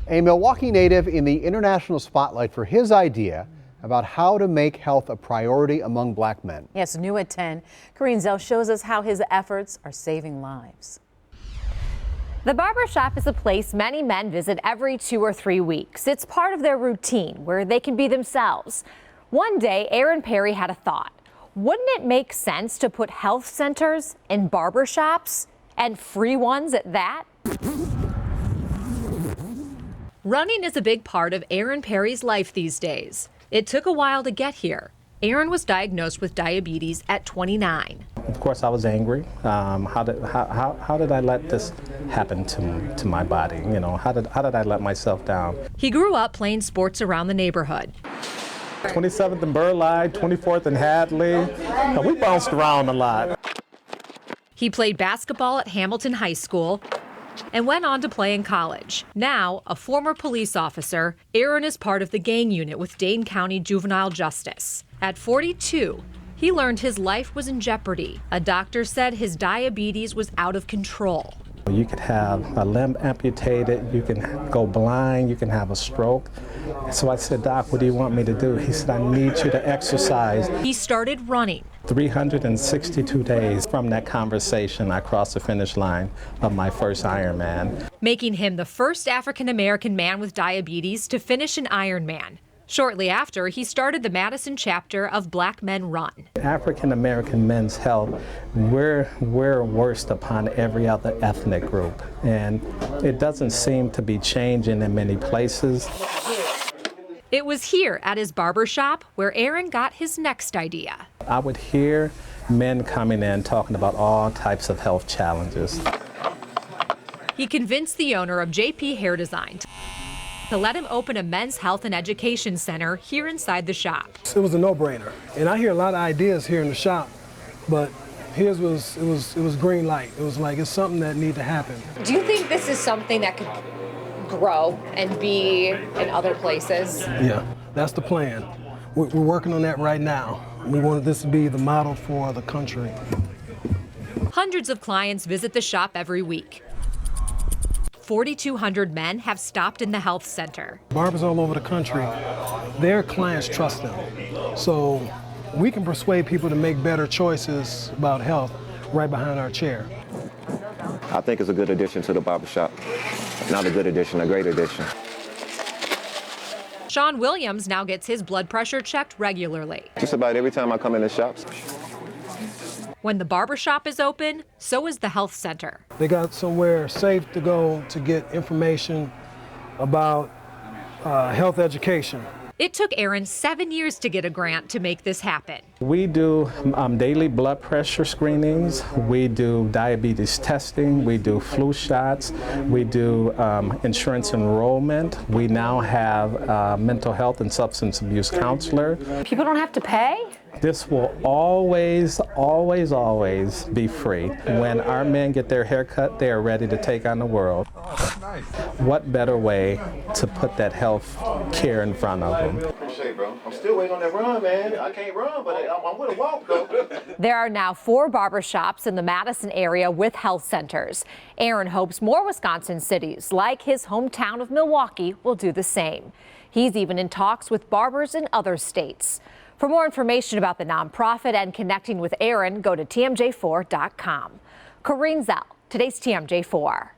A Milwaukee native in the international spotlight for his idea about how to make health a priority among black men. Yes, new at 10, Corinne Zell shows us how his efforts are saving lives. The barbershop is a place many men visit every 2 or 3 weeks. It's part of their routine where they can be themselves. One day, Aaron Perry had a thought. Wouldn't it make sense to put health centers in barbershops, and free ones at that? Running is a big part of Aaron Perry's life these days. It took a while to get here. Aaron was diagnosed with diabetes at 29. Of course, I was angry. How did I let this happen to my body? You know, how did I let myself down? He grew up playing sports around the neighborhood. 27th and Burleigh, 24th and Hadley. We bounced around a lot. He played basketball at Hamilton High School and went on to play in college. Now, a former police officer, Aaron is part of the gang unit with Dane County Juvenile Justice. At 42, he learned his life was in jeopardy. A doctor said his diabetes was out of control. You could have a limb amputated, you can go blind, you can have a stroke. So I said, Doc, what do you want me to do? He said, I need you to exercise. He started running. 362 days from that conversation, I crossed the finish line of my first Ironman. Making him the first African-American man with diabetes to finish an Ironman. Shortly after, he started the Madison chapter of Black Men Run. African-American men's health, we're worst upon every other ethnic group, and it doesn't seem to be changing in many places. It was here at his barbershop where Aaron got his next idea. I would hear men coming in talking about all types of health challenges. He convinced the owner of JP Hair Design to let him open a men's health and education center here inside the shop. It was a no-brainer, and I hear a lot of ideas here in the shop, but his was green light. It was like it's something that needs to happen. Do you think this is something that could grow and be in other places? Yeah, that's the plan. We're working on that right now. We wanted this to be the model for the country. Hundreds of clients visit the shop every week. 4,200 men have stopped in the health center. Barbers all over the country, their clients trust them. So we can persuade people to make better choices about health right behind our chair. I think it's a good addition to the barbershop. Not a good addition, a great addition. Sean Williams now gets his blood pressure checked regularly. Just about every time I come in the shops. When the barbershop is open, so is the health center. They got somewhere safe to go to get information about health education. It took Aaron 7 years to get a grant to make this happen. We do daily blood pressure screenings, we do diabetes testing, we do flu shots, we do insurance enrollment. We now have a mental health and substance abuse counselor. People don't have to pay? This will always, always, always be free. When our men get their hair cut, they are ready to take on the world. Oh, that's nice. What better way to put that health care in front of them? Appreciate it, bro. I'm still waiting on that run, man. I can't run, but I'm gonna walk, though. There are now 4 barbershops in the Madison area with health centers. Aaron hopes more Wisconsin cities, like his hometown of Milwaukee, will do the same. He's even in talks with barbers in other states. For more information about the nonprofit and connecting with Aaron, go to TMJ4.com. Corinne Zell, today's TMJ4.